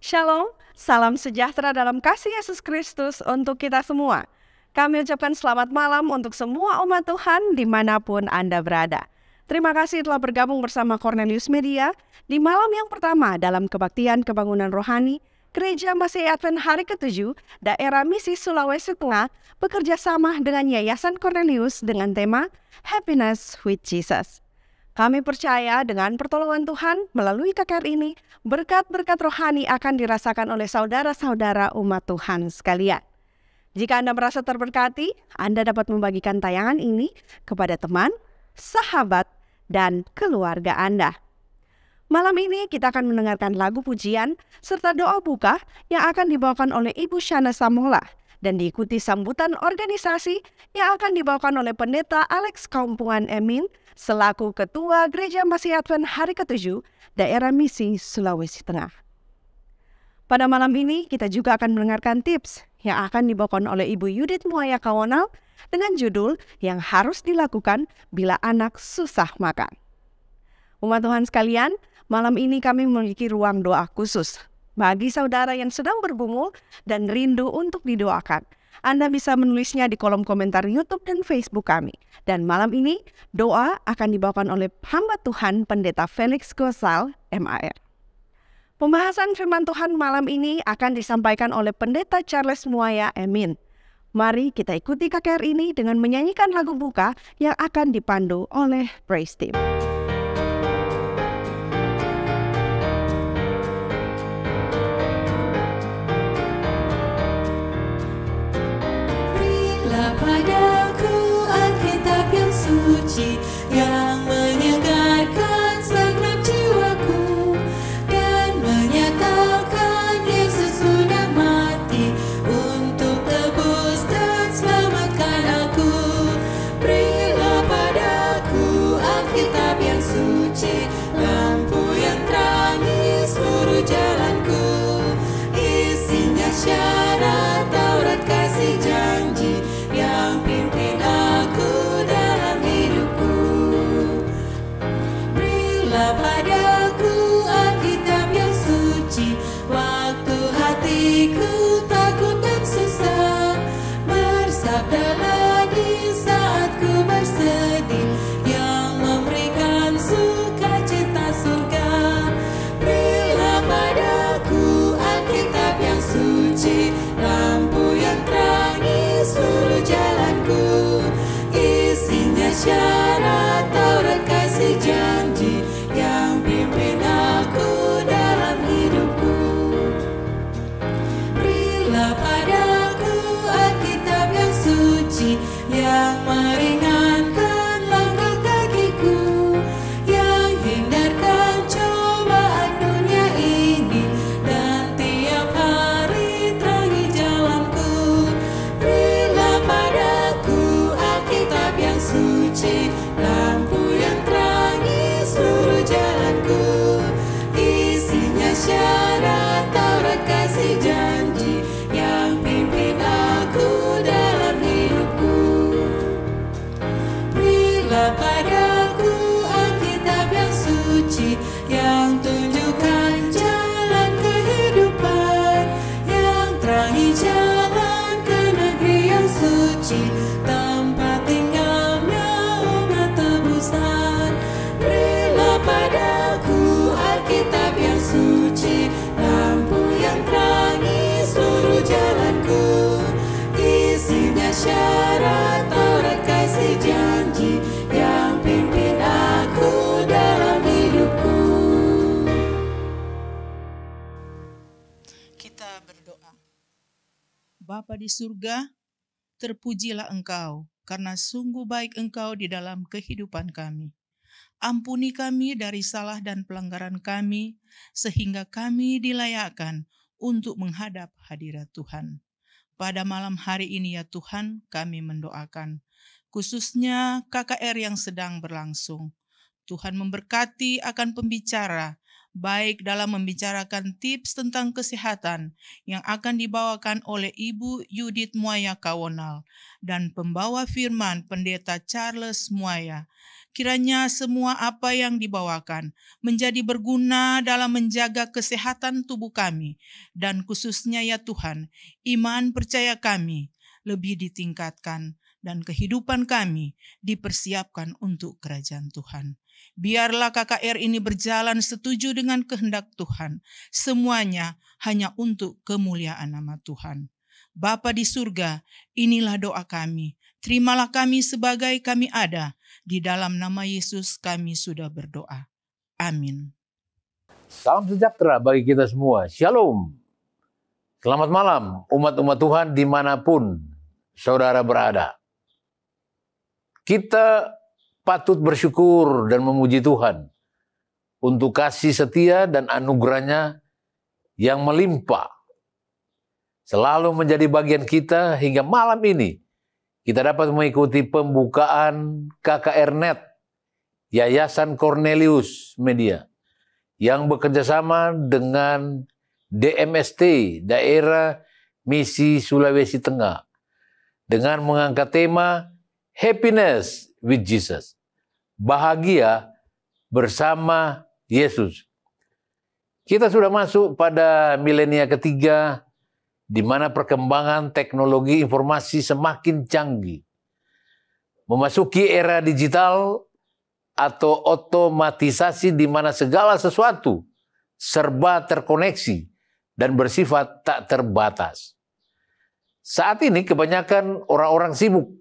Shalom, salam sejahtera dalam kasih Yesus Kristus untuk kita semua. Kami ucapkan selamat malam untuk semua umat Tuhan dimanapun Anda berada. Terima kasih telah bergabung bersama Cornelius Media di malam yang pertama dalam kebaktian kebangunan rohani Gereja Masih Advent Hari ke-7 Daerah Misi Sulawesi Tengah bekerja sama dengan Yayasan Cornelius dengan tema Happiness with Jesus. Kami percaya dengan pertolongan Tuhan melalui KKR ini, berkat-berkat rohani akan dirasakan oleh saudara-saudara umat Tuhan sekalian. Jika Anda merasa terberkati, Anda dapat membagikan tayangan ini kepada teman, sahabat, dan keluarga Anda. Malam ini kita akan mendengarkan lagu pujian serta doa buka yang akan dibawakan oleh Ibu Shana Samola dan diikuti sambutan organisasi yang akan dibawakan oleh Pendeta Alex Kampungan Emin selaku Ketua Gereja Masih Advent Hari ke-7 Daerah Misi Sulawesi Tengah. Pada malam ini kita juga akan mendengarkan tips yang akan dibawakan oleh Ibu Yudit Muaya Kawonal dengan judul yang harus dilakukan bila anak susah makan. Umat Tuhan sekalian, malam ini kami memiliki ruang doa khusus bagi saudara yang sedang bergumul dan rindu untuk didoakan. Anda bisa menulisnya di kolom komentar YouTube dan Facebook kami. Dan malam ini, doa akan dibawakan oleh hamba Tuhan Pendeta Felix Gosal, MAR. Pembahasan firman Tuhan malam ini akan disampaikan oleh Pendeta Charles Muaya Emin. Mari kita ikuti KKR ini dengan menyanyikan lagu buka yang akan dipandu oleh Praise Team. Padaku Alkitab yang suci yang menyegarkan segenap jiwaku dan menyatakan Yesus sudah mati untuk tebus dan selamatkan aku. Berilah padaku Alkitab yang suci, lampu yang terangi seluruh jalanku. Isinya syarat Taurat kasih janji yang pimpin aku dalam hidupku. Berilah padaku Alkitab yang suci, waktu hatiku takut dan susah. Bersabdalah di saat ku bersedih, yang memberikan sukacita surga. Berilah padaku Alkitab yang suci, lampu yang terangi seluruh jalanku. Isinya syarat Taurat kasih janji yang pimpin aku dalam hidupku. Berilah padaku Alkitab yang suci yang meringankan langkah kakiku, yang hindarkan cobaan dunia ini dan tiap hari terangi jalanku. Berilah padaku Alkitab yang suci, lampu yang terangi seluruh jalanku. Isinya syarat Taurat kasih janji yang pimpin aku dalam hidupku. Berilah padaku Alkitab yang suci yang tunjukkan jalan kehidupan, yang terangi jalan ke negeri yang suci, tempat tinggalnya umat tebusan. Berilah padaku Alkitab yang suci, lampu yang terangi seluruh jalanku. Isinya syarat Taurat kasih janji yang pimpin aku dalam hidupku. Kita berdoa. Bapa di surga, terpujilah Engkau, karena sungguh baik Engkau di dalam kehidupan kami. Ampuni kami dari salah dan pelanggaran kami, sehingga kami dilayakkan untuk menghadap hadirat Tuhan. Pada malam hari ini ya Tuhan, kami mendoakan, khususnya KKR yang sedang berlangsung. Tuhan memberkati akan pembicara, baik dalam membicarakan tips tentang kesehatan yang akan dibawakan oleh Ibu Yudith Muaya Kawonal dan pembawa firman Pendeta Charles Muaya. Kiranya semua apa yang dibawakan menjadi berguna dalam menjaga kesehatan tubuh kami, dan khususnya ya Tuhan, iman percaya kami lebih ditingkatkan dan kehidupan kami dipersiapkan untuk kerajaan Tuhan. Biarlah KKR ini berjalan setuju dengan kehendak Tuhan, semuanya hanya untuk kemuliaan nama Tuhan. Bapa di surga, inilah doa kami. Terimalah kami sebagai kami ada. Di dalam nama Yesus kami sudah berdoa. Amin. Salam sejahtera bagi kita semua. Shalom. Selamat malam umat-umat Tuhan dimanapun saudara berada. Kita patut bersyukur dan memuji Tuhan untuk kasih setia dan anugerahnya yang melimpah. Selalu menjadi bagian kita hingga malam ini. Kita dapat mengikuti pembukaan KKR.net, Yayasan Cornelius Media, yang bekerjasama dengan DMST, Daerah Misi Sulawesi Tengah, dengan mengangkat tema Happiness with Jesus, bahagia bersama Yesus. Kita sudah masuk pada milenia ketiga, di mana perkembangan teknologi informasi semakin canggih. Memasuki era digital atau otomatisasi di mana segala sesuatu serba terkoneksi dan bersifat tak terbatas. Saat ini kebanyakan orang-orang sibuk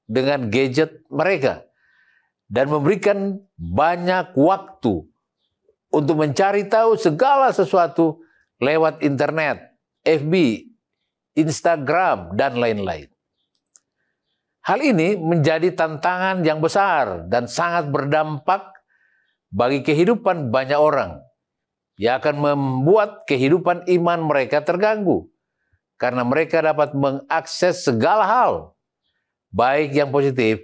dengan gadget mereka dan memberikan banyak waktu untuk mencari tahu segala sesuatu lewat internet, FB, Instagram, dan lain-lain. Hal ini menjadi tantangan yang besar dan sangat berdampak bagi kehidupan banyak orang, yang akan membuat kehidupan iman mereka terganggu, karena mereka dapat mengakses segala hal, baik yang positif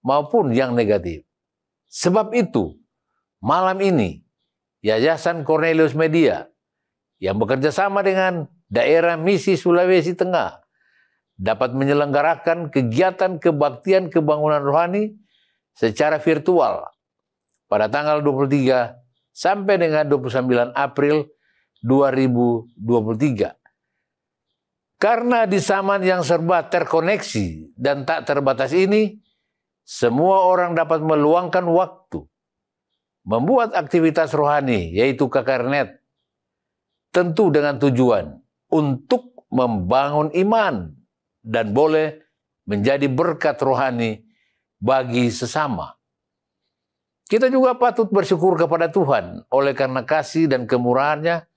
maupun yang negatif. Sebab itu, malam ini, Yayasan Cornelius Media yang bekerja sama dengan Daerah Misi Sulawesi Tengah dapat menyelenggarakan kegiatan kebaktian kebangunan rohani secara virtual pada tanggal 23 sampai dengan 29 April 2023. Karena di zaman yang serba terkoneksi dan tak terbatas ini, semua orang dapat meluangkan waktu membuat aktivitas rohani, yaitu KKR.net, tentu dengan tujuan untuk membangun iman dan boleh menjadi berkat rohani bagi sesama. Kita juga patut bersyukur kepada Tuhan oleh karena kasih dan kemurahan-Nya.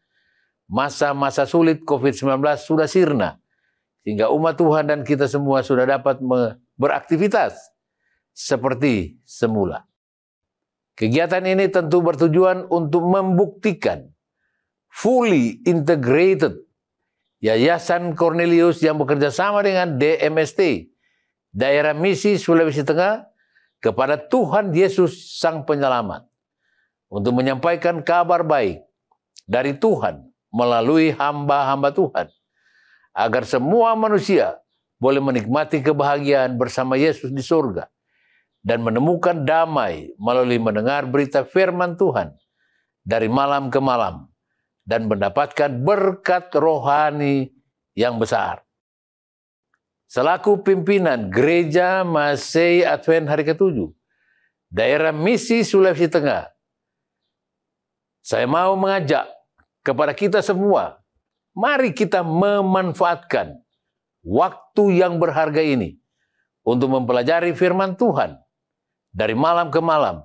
Masa-masa sulit COVID-19 sudah sirna, sehingga umat Tuhan dan kita semua sudah dapat beraktivitas seperti semula. Kegiatan ini tentu bertujuan untuk membuktikan fully integrated Yayasan Cornelius yang bekerja sama dengan DMST, Daerah Misi Sulawesi Tengah, kepada Tuhan Yesus Sang Penyelamat, untuk menyampaikan kabar baik dari Tuhan melalui hamba-hamba Tuhan, agar semua manusia boleh menikmati kebahagiaan bersama Yesus di surga dan menemukan damai melalui mendengar berita firman Tuhan dari malam ke malam dan mendapatkan berkat rohani yang besar. Selaku pimpinan Gereja Masei Advent Hari ke-7, Daerah Misi Sulawesi Tengah, saya mau mengajak kepada kita semua, mari kita memanfaatkan waktu yang berharga ini untuk mempelajari firman Tuhan dari malam ke malam,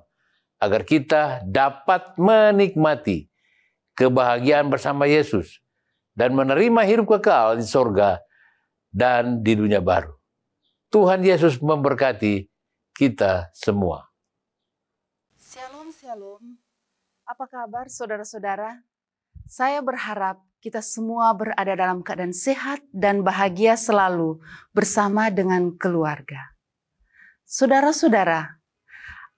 agar kita dapat menikmati kebahagiaan bersama Yesus dan menerima hidup kekal di surga dan di dunia baru. Tuhan Yesus memberkati kita semua. Shalom, shalom. Apa kabar saudara-saudara? Saya berharap kita semua berada dalam keadaan sehat dan bahagia selalu bersama dengan keluarga. Saudara-saudara,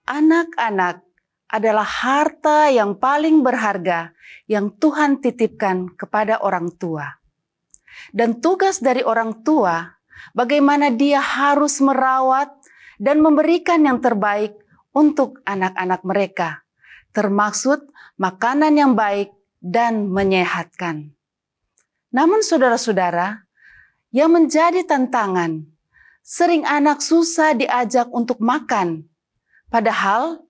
anak-anak adalah harta yang paling berharga yang Tuhan titipkan kepada orang tua. Dan tugas dari orang tua, bagaimana dia harus merawat dan memberikan yang terbaik untuk anak-anak mereka, termaksud makanan yang baik dan menyehatkan. Namun saudara-saudara, yang menjadi tantangan, sering anak susah diajak untuk makan. Padahal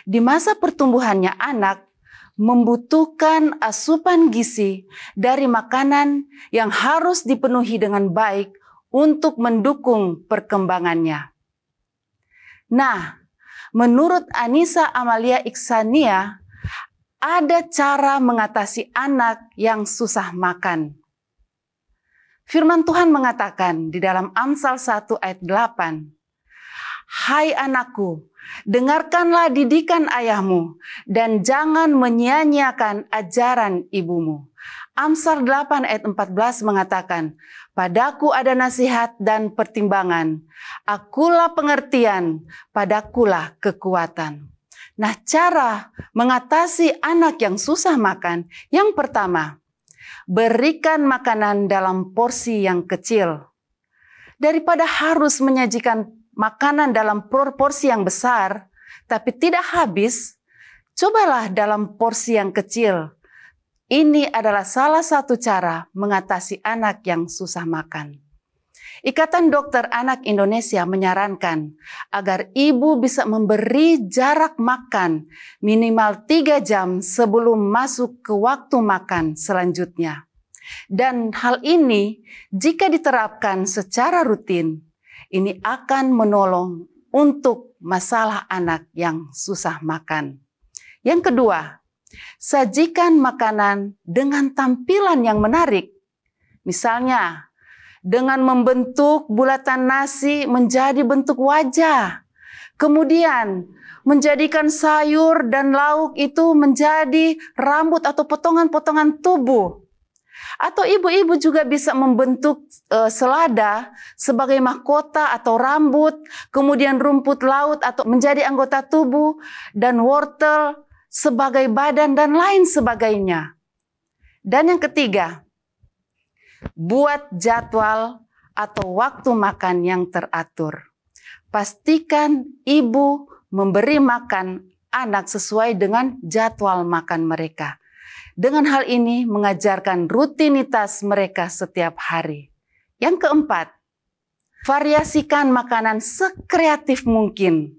di masa pertumbuhannya anak membutuhkan asupan gizi dari makanan yang harus dipenuhi dengan baik untuk mendukung perkembangannya. Nah, menurut Anissa Amalia Iksania, ada cara mengatasi anak yang susah makan. Firman Tuhan mengatakan di dalam Amsal 1 ayat 8, "Hai anakku, dengarkanlah didikan ayahmu dan jangan menyia-nyiakan ajaran ibumu." Amsal 8 ayat 14 mengatakan, "Padaku ada nasihat dan pertimbangan, akulah pengertian, padakulah kekuatan." Nah, cara mengatasi anak yang susah makan, yang pertama, berikan makanan dalam porsi yang kecil. Daripada harus menyajikan makanan dalam porsi yang besar, tapi tidak habis, cobalah dalam porsi yang kecil. Ini adalah salah satu cara mengatasi anak yang susah makan. Ikatan Dokter Anak Indonesia menyarankan agar ibu bisa memberi jarak makan minimal 3 jam sebelum masuk ke waktu makan selanjutnya. Dan hal ini jika diterapkan secara rutin, ini akan menolong untuk masalah anak yang susah makan. Yang kedua, sajikan makanan dengan tampilan yang menarik. Misalnya, dengan membentuk bulatan nasi menjadi bentuk wajah. Kemudian, menjadikan sayur dan lauk itu menjadi rambut atau potongan-potongan tubuh. Atau ibu-ibu juga bisa membentuk selada sebagai mahkota atau rambut, kemudian rumput laut atau menjadi anggota tubuh, dan wortel sebagai badan dan lain sebagainya. Dan yang ketiga, buat jadwal atau waktu makan yang teratur. Pastikan ibu memberi makan anak sesuai dengan jadwal makan mereka. Dengan hal ini mengajarkan rutinitas mereka setiap hari. Yang keempat, variasikan makanan sekreatif mungkin.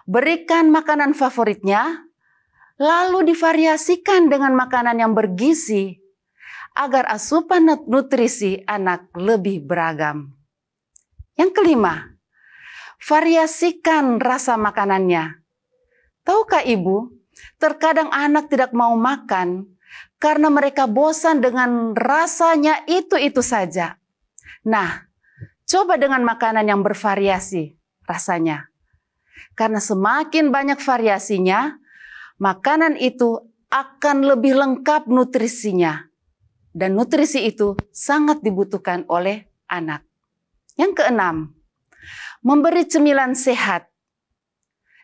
Berikan makanan favoritnya, lalu divariasikan dengan makanan yang bergizi, agar asupan nutrisi anak lebih beragam. Yang kelima, variasikan rasa makanannya. Tahukah ibu, terkadang anak tidak mau makan karena mereka bosan dengan rasanya itu-itu saja. Nah, coba dengan makanan yang bervariasi rasanya. Karena semakin banyak variasinya, makanan itu akan lebih lengkap nutrisinya. Dan nutrisi itu sangat dibutuhkan oleh anak. Yang keenam, memberi cemilan sehat.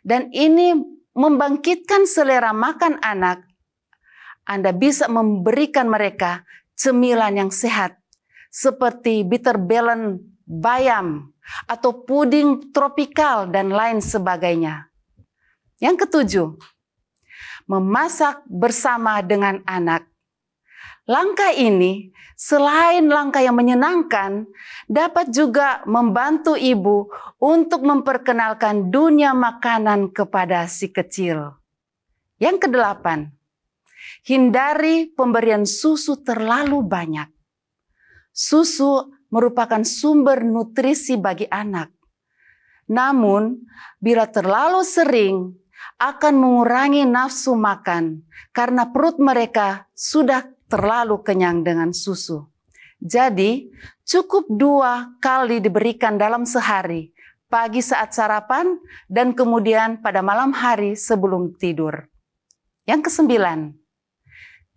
Dan ini membangkitkan selera makan anak. Anda bisa memberikan mereka cemilan yang sehat, seperti bitter balance bayam, atau puding tropikal, dan lain sebagainya. Yang ketujuh, memasak bersama dengan anak. Langkah ini, selain langkah yang menyenangkan, dapat juga membantu ibu untuk memperkenalkan dunia makanan kepada si kecil. Yang kedelapan, hindari pemberian susu terlalu banyak. Susu merupakan sumber nutrisi bagi anak. Namun, bila terlalu sering, akan mengurangi nafsu makan karena perut mereka sudah terlalu kenyang dengan susu. Jadi, cukup 2 kali diberikan dalam sehari, pagi saat sarapan dan kemudian pada malam hari sebelum tidur. Yang kesembilan,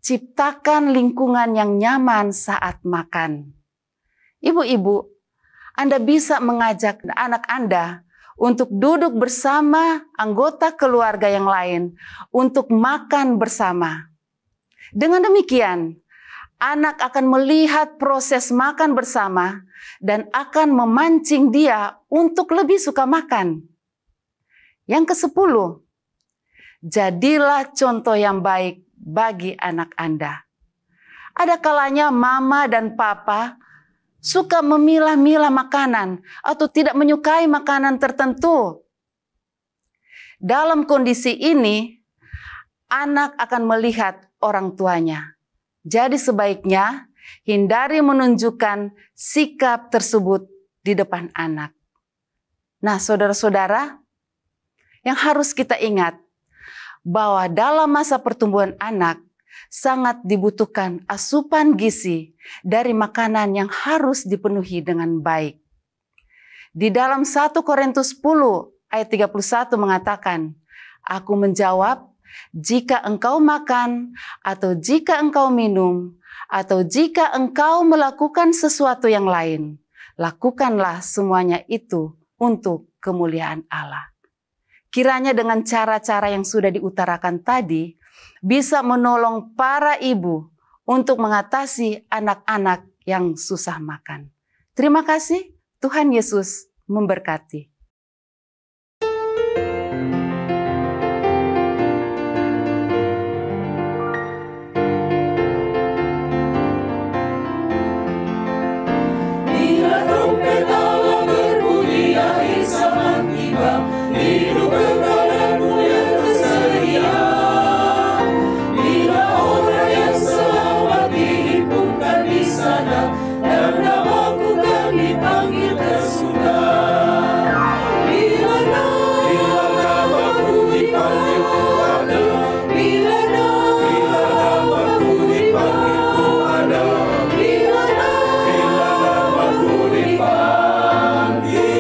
ciptakan lingkungan yang nyaman saat makan. Ibu-ibu, Anda bisa mengajak anak Anda untuk duduk bersama anggota keluarga yang lain, untuk makan bersama. Dengan demikian, anak akan melihat proses makan bersama dan akan memancing dia untuk lebih suka makan. Yang ke-10, jadilah contoh yang baik bagi anak Anda. Ada kalanya mama dan papa suka memilah-milah makanan atau tidak menyukai makanan tertentu. Dalam kondisi ini, anak akan melihat orang tuanya. Jadi sebaiknya hindari menunjukkan sikap tersebut di depan anak. Nah, saudara-saudara, yang harus kita ingat bahwa dalam masa pertumbuhan anak sangat dibutuhkan asupan gizi dari makanan yang harus dipenuhi dengan baik. Di dalam 1 Korintus 10 ayat 31 mengatakan, "Aku menjawab, jika engkau makan atau jika engkau minum atau jika engkau melakukan sesuatu yang lain, lakukanlah semuanya itu untuk kemuliaan Allah." Kiranya dengan cara-cara yang sudah diutarakan tadi bisa menolong para ibu untuk mengatasi anak-anak yang susah makan. Terima kasih, Tuhan Yesus memberkati. Bila trompet Allah berbunyi, akhir zaman tiba, hidup berkalamu yang tersedia. Bila orang yang selamat dihimpunkan di sana, dan namaku kan dipanggil ke surga. Bila namaku dipanggil ku ada, bila namaku dipanggil ku ada, bila namaku dipanggil.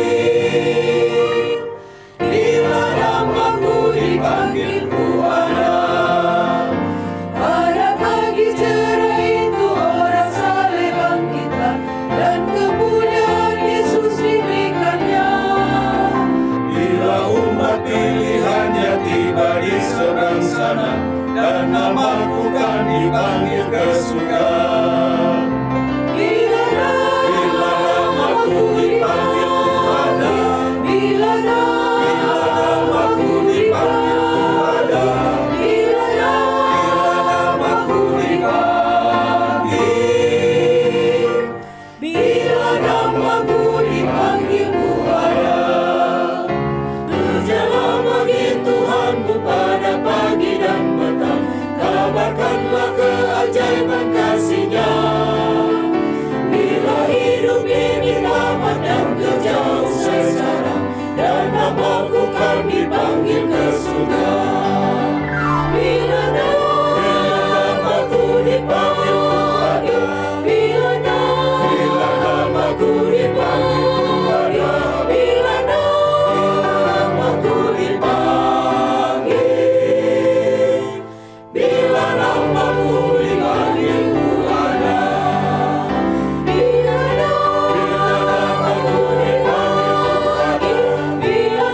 Bila namaku dipanggil ku ada. Pada pagi cerah itu orang saleh bangkitlah, dan kemuliaan Yesus diberikannya. Bila umat pilihannya tiba di seberang sana, dan namaku kan dipanggil ke surga. Bila namaku dipanggil ku ada, bila namaku dipanggil ku ada, bila namaku dipanggil, bila namaku dipanggil ku ada. Kerjalah bagi Tuhanmu pada pagi dan petang, kabarkanlah keajaiban kasih-Nya. Bila hidup ini tamat dan kerja usai sekarang, dan namaku kan dipanggil ke surga. Bila namaku dipanggil ku ada, bila namaku dipanggil ku ada, bila namaku dipanggil, bila namaku dipanggil ku ada, bila namaku dipanggil ku ada, bila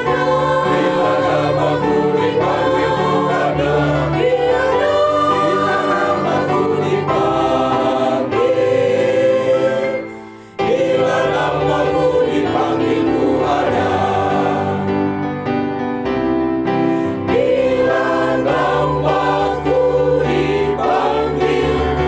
namaku dipanggil ku ada, bila namaku dipanggil, bila namaku dipanggil ku ada, bila namaku dipanggil ku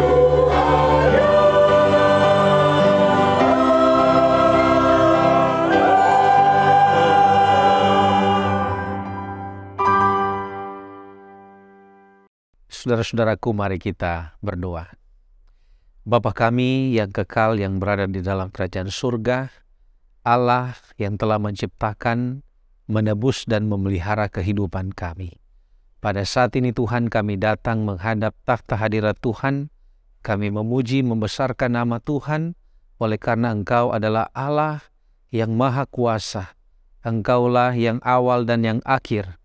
ada. Saudara-saudaraku, mari kita berdoa. Bapa kami yang kekal yang berada di dalam kerajaan surga, Allah yang telah menciptakan, menebus dan memelihara kehidupan kami. Pada saat ini Tuhan, kami datang menghadap takhta hadirat Tuhan. Kami memuji membesarkan nama Tuhan oleh karena Engkau adalah Allah yang maha kuasa. Engkaulah yang awal dan yang akhir.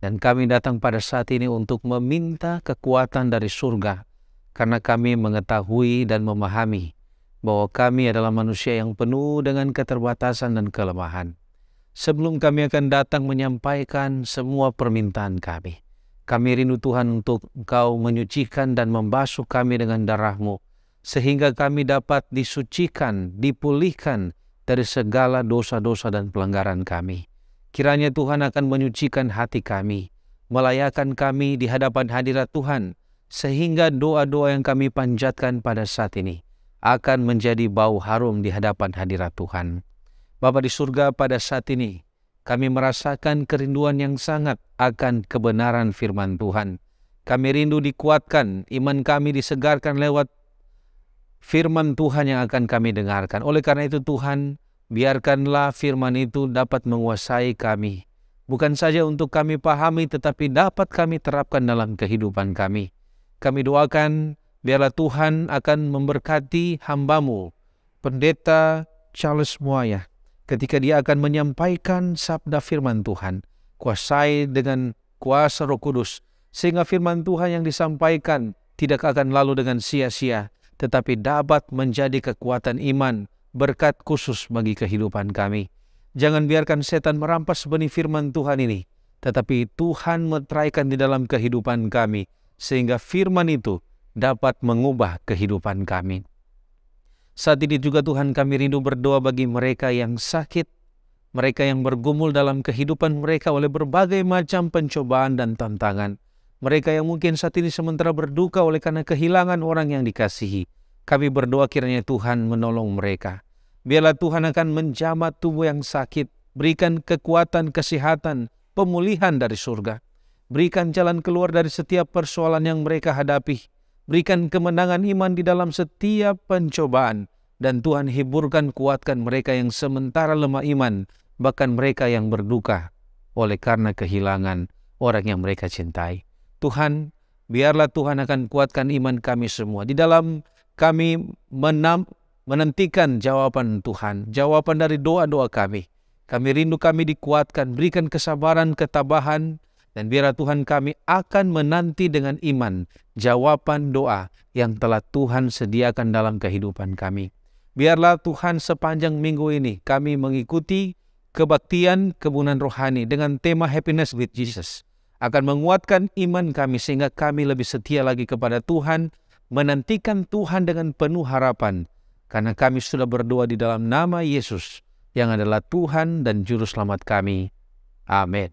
Dan kami datang pada saat ini untuk meminta kekuatan dari surga, karena kami mengetahui dan memahami bahwa kami adalah manusia yang penuh dengan keterbatasan dan kelemahan. sebelum kami akan datang menyampaikan semua permintaan kami. Kami rindu Tuhan untuk Engkau menyucikan dan membasuh kami dengan darah-Mu, sehingga kami dapat disucikan, dipulihkan dari segala dosa-dosa dan pelanggaran kami. Kiranya Tuhan akan menyucikan hati kami, melayakan kami di hadapan hadirat Tuhan, sehingga doa-doa yang kami panjatkan pada saat ini akan menjadi bau harum di hadapan hadirat Tuhan. Bapa di surga, pada saat ini kami merasakan kerinduan yang sangat akan kebenaran firman Tuhan. Kami rindu dikuatkan, iman kami disegarkan lewat firman Tuhan yang akan kami dengarkan. Oleh karena itu Tuhan, biarkanlah firman itu dapat menguasai kami. Bukan saja untuk kami pahami, tetapi dapat kami terapkan dalam kehidupan kami. Kami doakan, biarlah Tuhan akan memberkati hamba-Mu, Pendeta Charles Muaya, ketika dia akan menyampaikan sabda firman Tuhan. Kuasai dengan kuasa Roh Kudus, sehingga firman Tuhan yang disampaikan tidak akan lalu dengan sia-sia, tetapi dapat menjadi kekuatan iman, berkat khusus bagi kehidupan kami. Jangan biarkan setan merampas benih firman Tuhan ini, tetapi Tuhan meteraikan di dalam kehidupan kami, sehingga firman itu dapat mengubah kehidupan kami. Saat ini juga Tuhan, kami rindu berdoa bagi mereka yang sakit, mereka yang bergumul dalam kehidupan mereka oleh berbagai macam pencobaan dan tantangan, mereka yang mungkin saat ini sementara berduka oleh karena kehilangan orang yang dikasihi. Kami berdoa kiranya Tuhan menolong mereka. Biarlah Tuhan akan menjamah tubuh yang sakit, berikan kekuatan, kesehatan, pemulihan dari surga. Berikan jalan keluar dari setiap persoalan yang mereka hadapi. Berikan kemenangan iman di dalam setiap pencobaan. Dan Tuhan hiburkan, kuatkan mereka yang sementara lemah iman, bahkan mereka yang berduka oleh karena kehilangan orang yang mereka cintai. Tuhan, biarlah Tuhan akan kuatkan iman kami semua. Di dalam kami menantikan jawaban Tuhan, jawaban dari doa-doa kami. Kami rindu kami dikuatkan, berikan kesabaran, ketabahan, dan biarlah Tuhan kami akan menanti dengan iman jawaban doa yang telah Tuhan sediakan dalam kehidupan kami. Biarlah Tuhan sepanjang minggu ini kami mengikuti kebaktian kebunan rohani dengan tema Happiness with Jesus. Akan menguatkan iman kami sehingga kami lebih setia lagi kepada Tuhan, menantikan Tuhan dengan penuh harapan. Karena kami sudah berdoa di dalam nama Yesus yang adalah Tuhan dan Juru Selamat kami. Amin.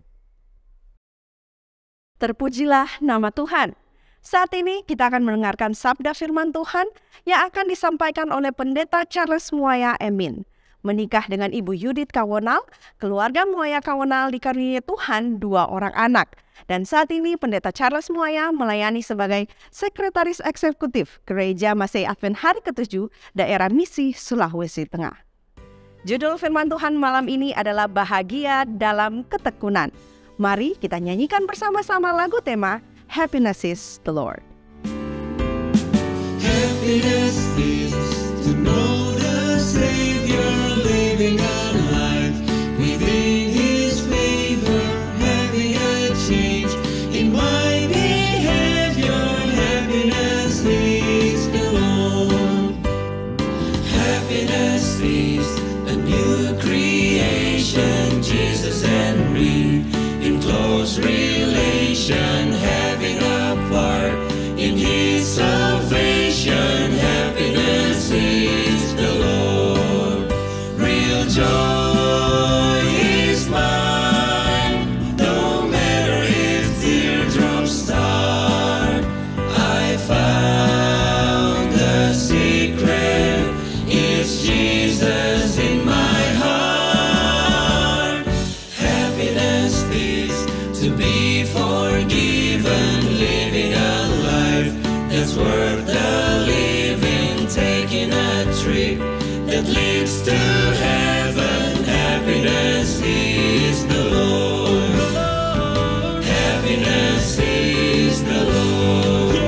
Terpujilah nama Tuhan. Saat ini kita akan mendengarkan sabda firman Tuhan yang akan disampaikan oleh Pendeta Charles Muaya Emin. Menikah dengan Ibu Yudit Kawonal, keluarga Muaya Kawonal dikaruniai Tuhan 2 orang anak. Dan saat ini Pendeta Charles Muaya melayani sebagai Sekretaris Eksekutif Gereja Masei Advent Hari ke-7 Daerah Misi Sulawesi Tengah. Judul firman Tuhan malam ini adalah Bahagia dalam Ketekunan. Mari kita nyanyikan bersama-sama lagu tema Happiness is the Lord. Happiness is to know the Savior living a life within His favor, having a change in my behavior. Happiness is the Lord. Happiness is a new creation, Jesus and me in close relation, having a part in His salvation. Happiness is the Lord. Real joy is mine, no matter if teardrops start. I found the secret, it's Jesus in my heart. Happiness is to be forgiven, living a life that's worth the living, taking a trip that leads to heaven. Happiness is the Lord. Happiness is the Lord.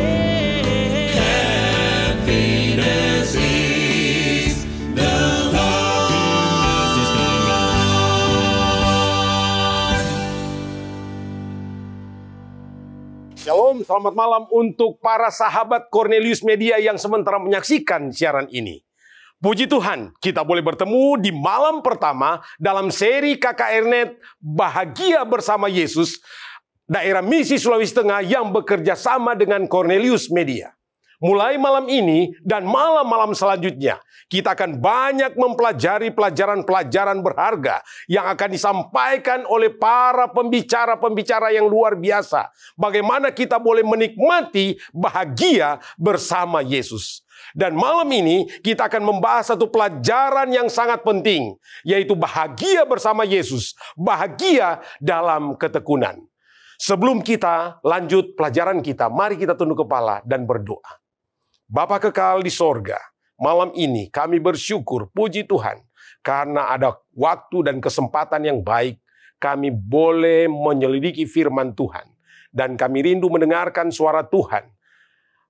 Happiness is the Lord. Shalom, selamat malam untuk para sahabat Cornelius Media yang sementara menyaksikan siaran ini. Puji Tuhan, kita boleh bertemu di malam pertama dalam seri KKRNet Bahagia Bersama Yesus, daerah misi Sulawesi Tengah yang bekerja sama dengan Cornelius Media. Mulai malam ini dan malam-malam selanjutnya, kita akan banyak mempelajari pelajaran-pelajaran berharga yang akan disampaikan oleh para pembicara-pembicara yang luar biasa. Bagaimana kita boleh menikmati bahagia bersama Yesus. Dan malam ini kita akan membahas satu pelajaran yang sangat penting, yaitu bahagia bersama Yesus, bahagia dalam ketekunan. Sebelum kita lanjut pelajaran kita, mari kita tunduk kepala dan berdoa. Bapa kekal di sorga, malam ini kami bersyukur, puji Tuhan, karena ada waktu dan kesempatan yang baik, kami boleh menyelidiki firman Tuhan. Dan kami rindu mendengarkan suara Tuhan.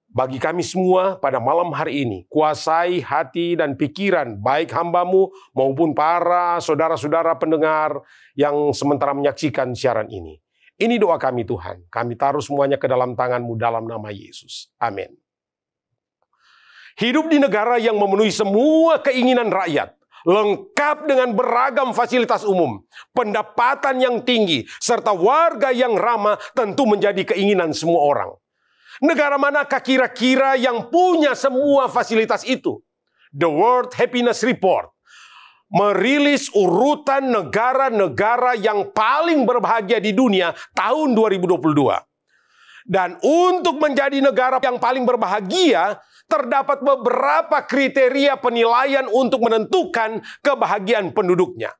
Bagi kami semua pada malam hari ini, kuasai hati dan pikiran baik hamba-Mu maupun para saudara-saudara pendengar yang sementara menyaksikan siaran ini. Ini doa kami Tuhan, kami taruh semuanya ke dalam tangan-Mu dalam nama Yesus. Amin. Hidup di negara yang memenuhi semua keinginan rakyat, lengkap dengan beragam fasilitas umum, pendapatan yang tinggi, serta warga yang ramah tentu menjadi keinginan semua orang. Negara manakah kira-kira yang punya semua fasilitas itu? The World Happiness Report merilis urutan negara-negara yang paling berbahagia di dunia tahun 2022. Dan untuk menjadi negara yang paling berbahagia, terdapat beberapa kriteria penilaian untuk menentukan kebahagiaan penduduknya.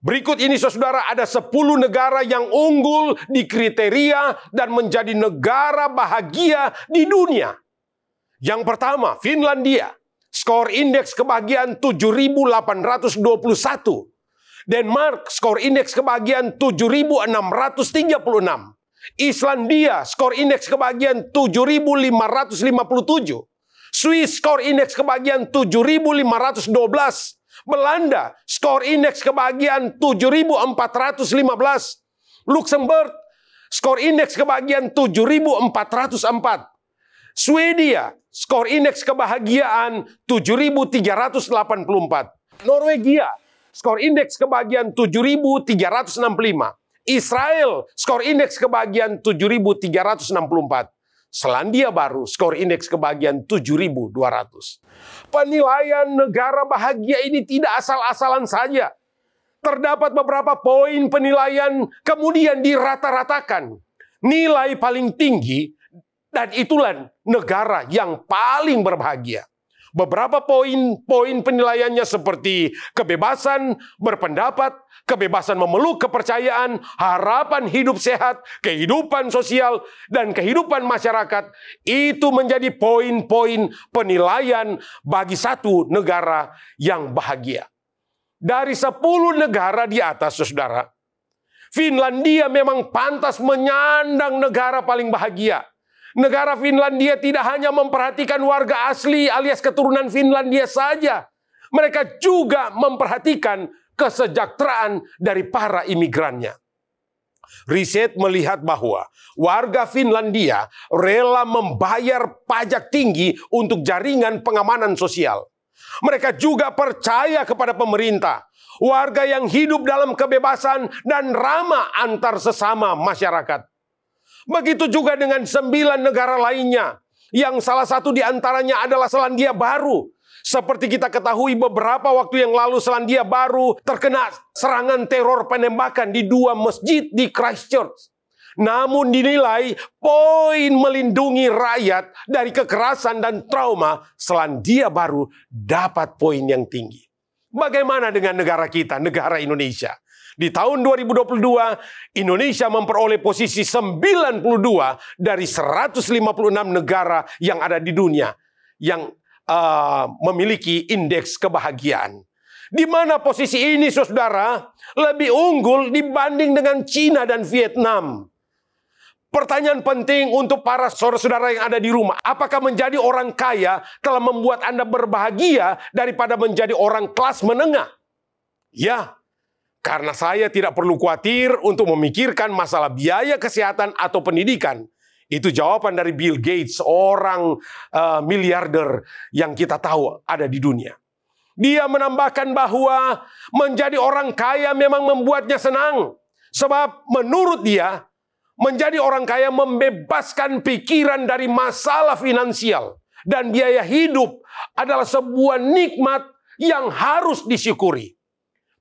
Berikut ini saudara, ada 10 negara yang unggul di kriteria dan menjadi negara bahagia di dunia. Yang pertama, Finlandia. Skor indeks kebahagiaan 7.821. Denmark, skor indeks kebahagiaan 7.636. Islandia, skor indeks kebahagiaan 7.557. Swiss, skor indeks kebahagiaan 7.512. Belanda, skor indeks kebahagiaan 7.415. Luxembourg, skor indeks kebahagiaan 7.404. Swedia, skor indeks kebahagiaan 7.384. Norwegia, skor indeks kebahagiaan 7.365. Israel, skor indeks kebahagiaan 7.364. Selandia Baru, skor indeks kebahagiaan 7.200. Penilaian negara bahagia ini tidak asal-asalan saja. Terdapat beberapa poin penilaian kemudian dirata-ratakan. Nilai paling tinggi dan itulah negara yang paling berbahagia. Beberapa poin penilaiannya seperti kebebasan berpendapat, kebebasan memeluk kepercayaan, harapan hidup sehat, kehidupan sosial, dan kehidupan masyarakat. Itu menjadi poin-poin penilaian bagi satu negara yang bahagia. Dari 10 negara di atas, saudara, Finlandia memang pantas menyandang negara paling bahagia. Negara Finlandia tidak hanya memperhatikan warga asli alias keturunan Finlandia saja. Mereka juga memperhatikan kesejahteraan dari para imigrannya. Riset melihat bahwa warga Finlandia rela membayar pajak tinggi untuk jaringan pengamanan sosial. Mereka juga percaya kepada pemerintah. Warga yang hidup dalam kebebasan dan ramah antar sesama masyarakat. Begitu juga dengan 9 negara lainnya, yang salah satu di antaranya adalah Selandia Baru. Seperti kita ketahui beberapa waktu yang lalu Selandia Baru terkena serangan teror penembakan di 2 masjid di Christchurch. Namun dinilai poin melindungi rakyat dari kekerasan dan trauma, Selandia Baru dapat poin yang tinggi. Bagaimana dengan negara kita, negara Indonesia? Di tahun 2022, Indonesia memperoleh posisi 92 dari 156 negara yang ada di dunia yang memiliki indeks kebahagiaan. Di mana posisi ini, saudara, lebih unggul dibanding dengan Cina dan Vietnam. Pertanyaan penting untuk para saudara-saudara yang ada di rumah. Apakah menjadi orang kaya telah membuat Anda berbahagia daripada menjadi orang kelas menengah? Ya. Karena saya tidak perlu khawatir untuk memikirkan masalah biaya kesehatan atau pendidikan. Itu jawaban dari Bill Gates, orang miliarder yang kita tahu ada di dunia. Dia menambahkan bahwa menjadi orang kaya memang membuatnya senang. Sebab menurut dia, menjadi orang kaya membebaskan pikiran dari masalah finansial. Dan biaya hidup adalah sebuah nikmat yang harus disyukuri.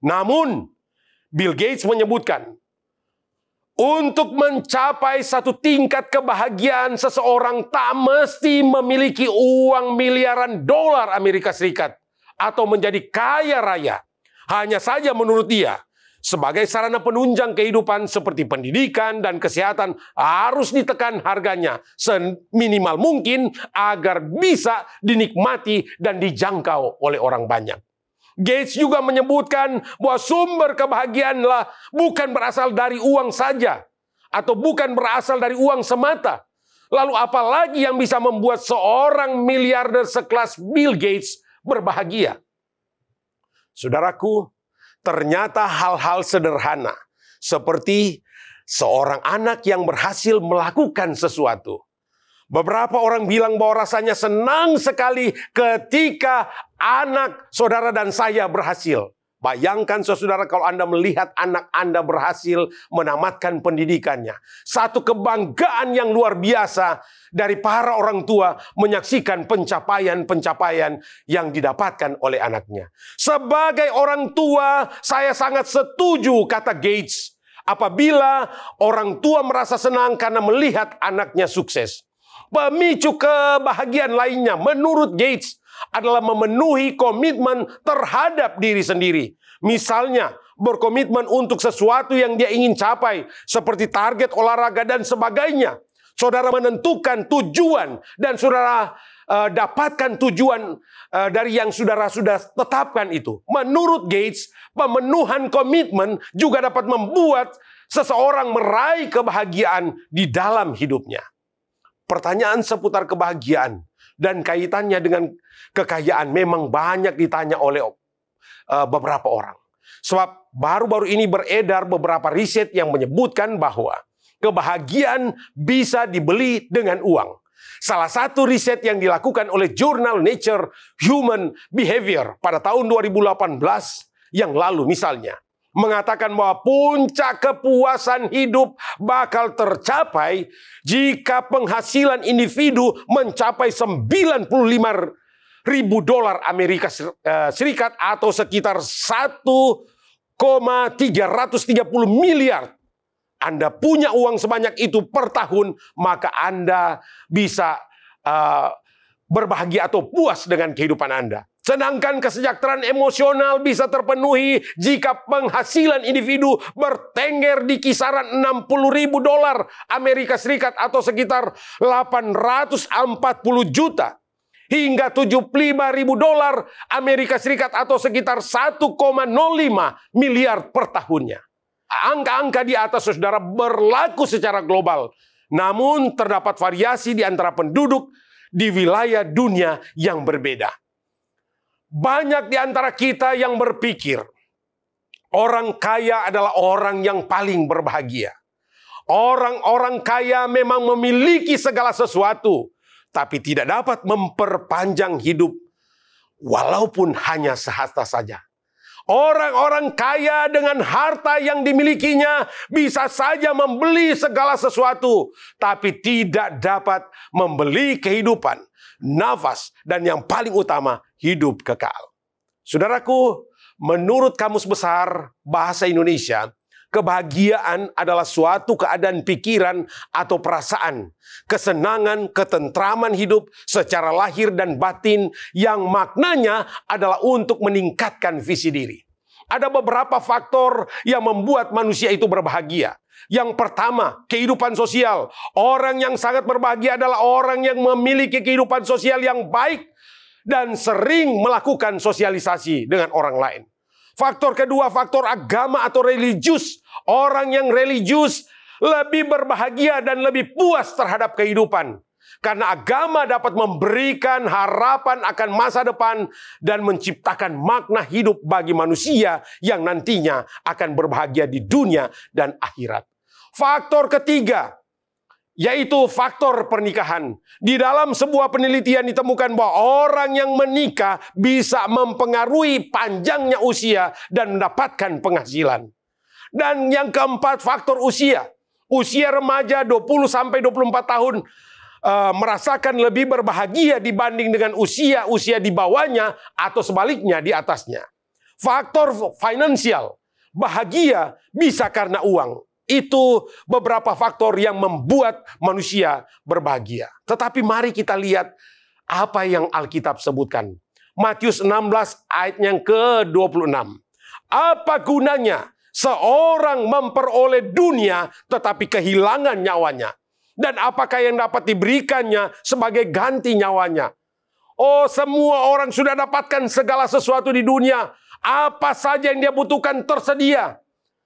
Namun, Bill Gates menyebutkan, untuk mencapai satu tingkat kebahagiaan, seseorang tak mesti memiliki uang miliaran dolar Amerika Serikat atau menjadi kaya raya. Hanya saja menurut dia, sebagai sarana penunjang kehidupan seperti pendidikan dan kesehatan harus ditekan harganya seminimal mungkin agar bisa dinikmati dan dijangkau oleh orang banyak. Gates juga menyebutkan bahwa sumber kebahagiaanlah bukan berasal dari uang saja atau bukan berasal dari uang semata. Lalu apalagi yang bisa membuat seorang miliarder sekelas Bill Gates berbahagia? Saudaraku, ternyata hal-hal sederhana seperti seorang anak yang berhasil melakukan sesuatu. Beberapa orang bilang bahwa rasanya senang sekali ketika anak saudara dan saya berhasil. Bayangkan saudara kalau Anda melihat anak Anda berhasil menamatkan pendidikannya. Satu kebanggaan yang luar biasa dari para orang tua menyaksikan pencapaian-pencapaian yang didapatkan oleh anaknya. Sebagai orang tua, saya sangat setuju kata Gates. Apabila orang tua merasa senang karena melihat anaknya sukses. Pemicu kebahagiaan lainnya menurut Gates adalah memenuhi komitmen terhadap diri sendiri. Misalnya, berkomitmen untuk sesuatu yang dia ingin capai, seperti target olahraga dan sebagainya. Saudara menentukan tujuan dan saudara dapatkan tujuan dari yang saudara sudah tetapkan itu. Menurut Gates, pemenuhan komitmen juga dapat membuat seseorang meraih kebahagiaan di dalam hidupnya. Pertanyaan seputar kebahagiaan dan kaitannya dengan kekayaan memang banyak ditanya oleh beberapa orang. Sebab baru-baru ini beredar beberapa riset yang menyebutkan bahwa kebahagiaan bisa dibeli dengan uang. Salah satu riset yang dilakukan oleh jurnal Nature Human Behavior pada tahun 2018 yang lalu misalnya, mengatakan bahwa puncak kepuasan hidup bakal tercapai jika penghasilan individu mencapai 95.000 dolar Amerika Serikat atau sekitar 1,330 miliar. Anda punya uang sebanyak itu per tahun, maka Anda bisa berbahagia atau puas dengan kehidupan Anda. Sedangkan kesejahteraan emosional bisa terpenuhi jika penghasilan individu bertengger di kisaran 60.000 dolar Amerika Serikat atau sekitar 840 juta hingga 75.000 dolar Amerika Serikat atau sekitar 1,05 miliar per tahunnya. Angka-angka di atas saudara berlaku secara global, namun terdapat variasi di antara penduduk di wilayah dunia yang berbeda. Banyak di antara kita yang berpikir orang kaya adalah orang yang paling berbahagia. Orang-orang kaya memang memiliki segala sesuatu, tapi tidak dapat memperpanjang hidup walaupun hanya sehasta saja. Orang-orang kaya dengan harta yang dimilikinya bisa saja membeli segala sesuatu, tapi tidak dapat membeli kehidupan, nafas, dan yang paling utama, hidup kekal. Saudaraku, menurut Kamus Besar Bahasa Indonesia, kebahagiaan adalah suatu keadaan pikiran atau perasaan, kesenangan, ketentraman hidup secara lahir dan batin yang maknanya adalah untuk meningkatkan visi diri. Ada beberapa faktor yang membuat manusia itu berbahagia. Yang pertama, kehidupan sosial. Orang yang sangat berbahagia adalah orang yang memiliki kehidupan sosial yang baik dan sering melakukan sosialisasi dengan orang lain. Faktor kedua, faktor agama atau religius. Orang yang religius lebih berbahagia dan lebih puas terhadap kehidupan. Karena agama dapat memberikan harapan akan masa depan dan menciptakan makna hidup bagi manusia yang nantinya akan berbahagia di dunia dan akhirat. Faktor ketiga, yaitu faktor pernikahan. Di dalam sebuah penelitian ditemukan bahwa orang yang menikah bisa mempengaruhi panjangnya usia dan mendapatkan penghasilan. Dan yang keempat, faktor usia. Usia remaja 20-24 tahun merasakan lebih berbahagia dibanding dengan usia di bawahnya atau sebaliknya di atasnya. Faktor finansial. Bahagia bisa karena uang. Itu beberapa faktor yang membuat manusia berbahagia. Tetapi mari kita lihat apa yang Alkitab sebutkan. Matius 16 ayat yang ke-26. Apa gunanya seorang memperoleh dunia tetapi kehilangan nyawanya? Dan apakah yang dapat diberikannya sebagai ganti nyawanya? Oh, semua orang sudah dapatkan segala sesuatu di dunia. Apa saja yang dia butuhkan tersedia.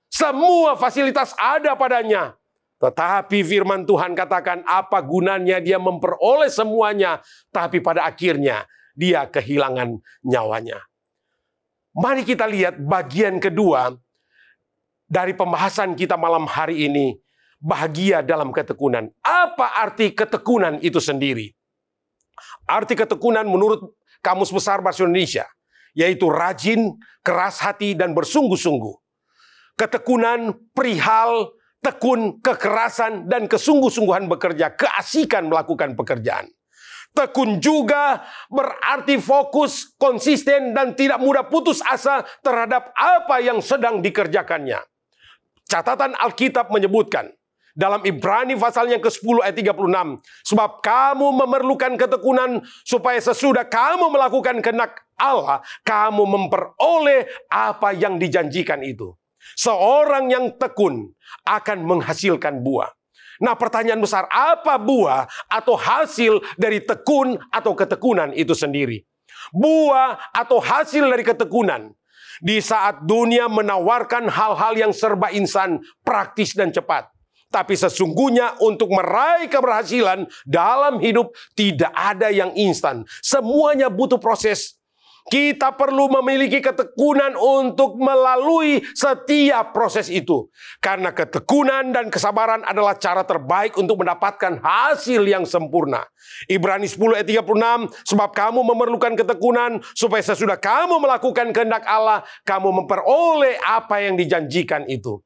Semua fasilitas ada padanya. Tetapi firman Tuhan katakan, apa gunanya dia memperoleh semuanya, tapi pada akhirnya dia kehilangan nyawanya. Mari kita lihat bagian kedua dari pembahasan kita malam hari ini, bahagia dalam ketekunan. Apa arti ketekunan itu sendiri? Arti ketekunan menurut Kamus Besar Bahasa Indonesia, yaitu rajin, keras hati, dan bersungguh-sungguh. Ketekunan perihal tekun, kekerasan, dan kesungguh-sungguhan bekerja, keasikan melakukan pekerjaan. Tekun juga berarti fokus, konsisten, dan tidak mudah putus asa terhadap apa yang sedang dikerjakannya. Catatan Alkitab menyebutkan dalam Ibrani pasal yang ke-10 ayat 36, sebab kamu memerlukan ketekunan supaya sesudah kamu melakukan kehendak Allah, kamu memperoleh apa yang dijanjikan itu. Seorang yang tekun akan menghasilkan buah. Nah, pertanyaan besar, apa buah atau hasil dari tekun atau ketekunan itu sendiri? Buah atau hasil dari ketekunan. Di saat dunia menawarkan hal-hal yang serba instan, praktis dan cepat. Tapi sesungguhnya untuk meraih keberhasilan dalam hidup tidak ada yang instan. Semuanya butuh proses. Kita perlu memiliki ketekunan untuk melalui setiap proses itu. Karena ketekunan dan kesabaran adalah cara terbaik untuk mendapatkan hasil yang sempurna. Ibrani 10 ayat 36, sebab kamu memerlukan ketekunan supaya sesudah kamu melakukan kehendak Allah, kamu memperoleh apa yang dijanjikan itu.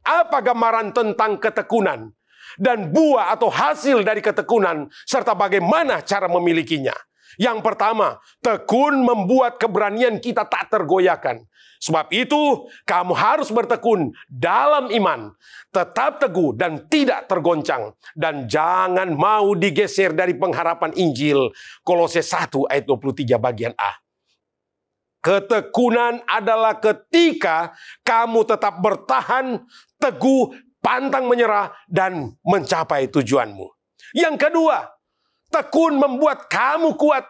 Apa gambaran tentang ketekunan? Dan buah atau hasil dari ketekunan, serta bagaimana cara memilikinya? Yang pertama, tekun membuat keberanian kita tak tergoyahkan. Sebab itu, kamu harus bertekun dalam iman, tetap teguh dan tidak tergoncang. Dan jangan mau digeser dari pengharapan Injil. Kolose 1 ayat 23 bagian A. Ketekunan adalah ketika kamu tetap bertahan, teguh, pantang menyerah, dan mencapai tujuanmu. Yang kedua, tekun membuat kamu kuat.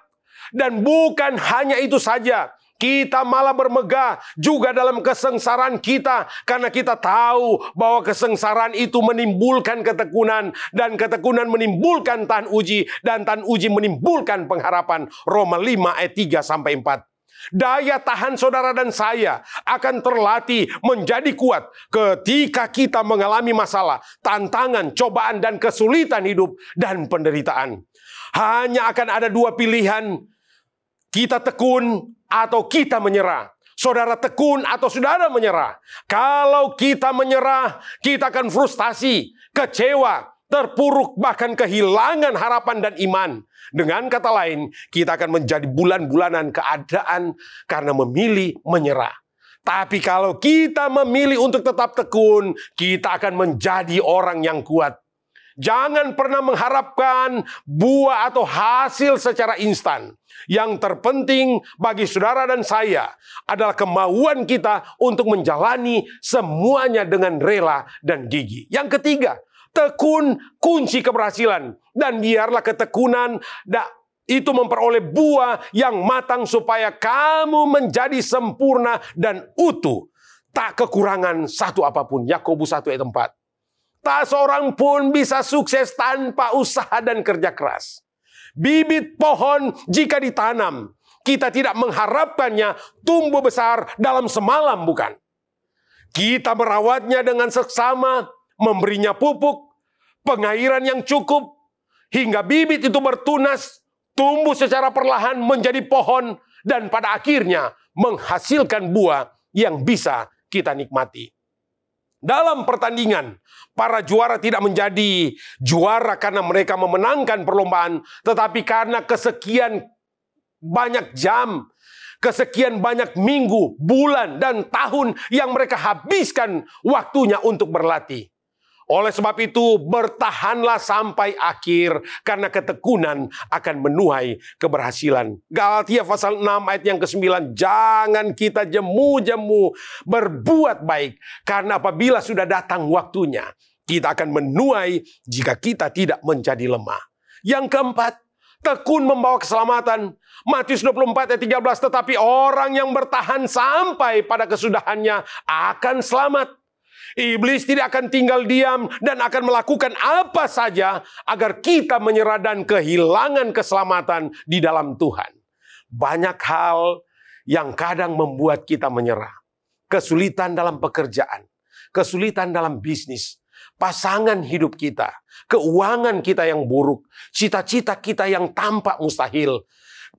Dan bukan hanya itu saja, kita malah bermegah juga dalam kesengsaraan kita. Karena kita tahu bahwa kesengsaraan itu menimbulkan ketekunan. Dan ketekunan menimbulkan tahan uji. Dan tahan uji menimbulkan pengharapan. Roma 5 ayat 3-4. Daya tahan saudara dan saya akan terlatih menjadi kuat ketika kita mengalami masalah, tantangan, cobaan, dan kesulitan hidup dan penderitaan. Hanya akan ada dua pilihan, kita tekun atau kita menyerah. Saudara tekun atau saudara menyerah. Kalau kita menyerah, kita akan frustasi, kecewa, terpuruk, bahkan kehilangan harapan dan iman. Dengan kata lain, kita akan menjadi bulan-bulanan keadaan karena memilih menyerah. Tapi kalau kita memilih untuk tetap tekun, kita akan menjadi orang yang kuat. Jangan pernah mengharapkan buah atau hasil secara instan. Yang terpenting bagi saudara dan saya adalah kemauan kita untuk menjalani semuanya dengan rela dan gigih. Yang ketiga, tekun kunci keberhasilan. Dan biarlah ketekunan itu memperoleh buah yang matang supaya kamu menjadi sempurna dan utuh. Tak kekurangan satu apapun. Yakobus 1 ayat 4. Tak seorang pun bisa sukses tanpa usaha dan kerja keras. Bibit pohon jika ditanam, kita tidak mengharapkannya tumbuh besar dalam semalam, bukan? Kita merawatnya dengan seksama, memberinya pupuk, pengairan yang cukup, hingga bibit itu bertunas, tumbuh secara perlahan menjadi pohon, dan pada akhirnya menghasilkan buah yang bisa kita nikmati. Dalam pertandingan, para juara tidak menjadi juara karena mereka memenangkan perlombaan, tetapi karena kesekian banyak jam, kesekian banyak minggu, bulan, dan tahun yang mereka habiskan waktunya untuk berlatih. Oleh sebab itu, bertahanlah sampai akhir, karena ketekunan akan menuai keberhasilan. Galatia pasal 6 ayat yang ke-9, jangan kita jemu-jemu berbuat baik, karena apabila sudah datang waktunya, kita akan menuai jika kita tidak menjadi lemah. Yang keempat, tekun membawa keselamatan. Matius 24 ayat 13, tetapi orang yang bertahan sampai pada kesudahannya akan selamat. Iblis tidak akan tinggal diam dan akan melakukan apa saja agar kita menyerah dan kehilangan keselamatan di dalam Tuhan. Banyak hal yang kadang membuat kita menyerah. Kesulitan dalam pekerjaan, kesulitan dalam bisnis, pasangan hidup kita, keuangan kita yang buruk, cita-cita kita yang tampak mustahil,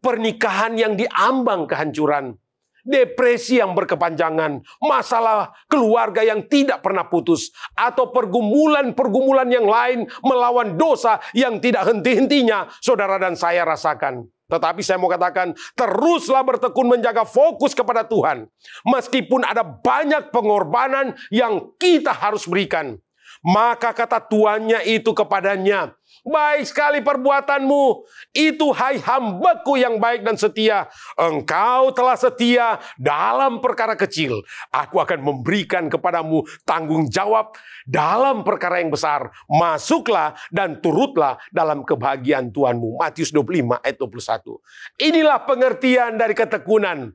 pernikahan yang diambang kehancuran, depresi yang berkepanjangan, masalah keluarga yang tidak pernah putus, atau pergumulan-pergumulan yang lain melawan dosa yang tidak henti-hentinya saudara dan saya rasakan. Tetapi saya mau katakan, teruslah bertekun menjaga fokus kepada Tuhan. Meskipun ada banyak pengorbanan yang kita harus berikan. Maka kata tuannya itu kepadanya, baik sekali perbuatanmu, itu hai hambaku yang baik dan setia. Engkau telah setia dalam perkara kecil, aku akan memberikan kepadamu tanggung jawab dalam perkara yang besar. Masuklah dan turutlah dalam kebahagiaan Tuhanmu. Matius 25 ayat 21. Inilah pengertian dari ketekunan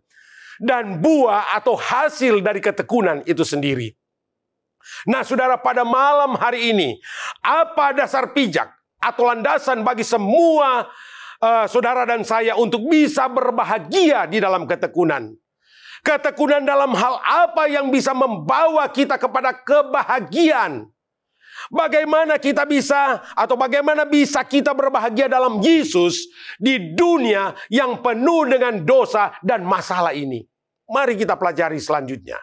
dan buah atau hasil dari ketekunan itu sendiri. Nah saudara, pada malam hari ini, apa dasar pijak atau landasan bagi semua saudara dan saya untuk bisa berbahagia di dalam ketekunan? Ketekunan dalam hal apa yang bisa membawa kita kepada kebahagiaan? Bagaimana kita bisa atau bagaimana bisa kita berbahagia dalam Yesus di dunia yang penuh dengan dosa dan masalah ini? Mari kita pelajari selanjutnya.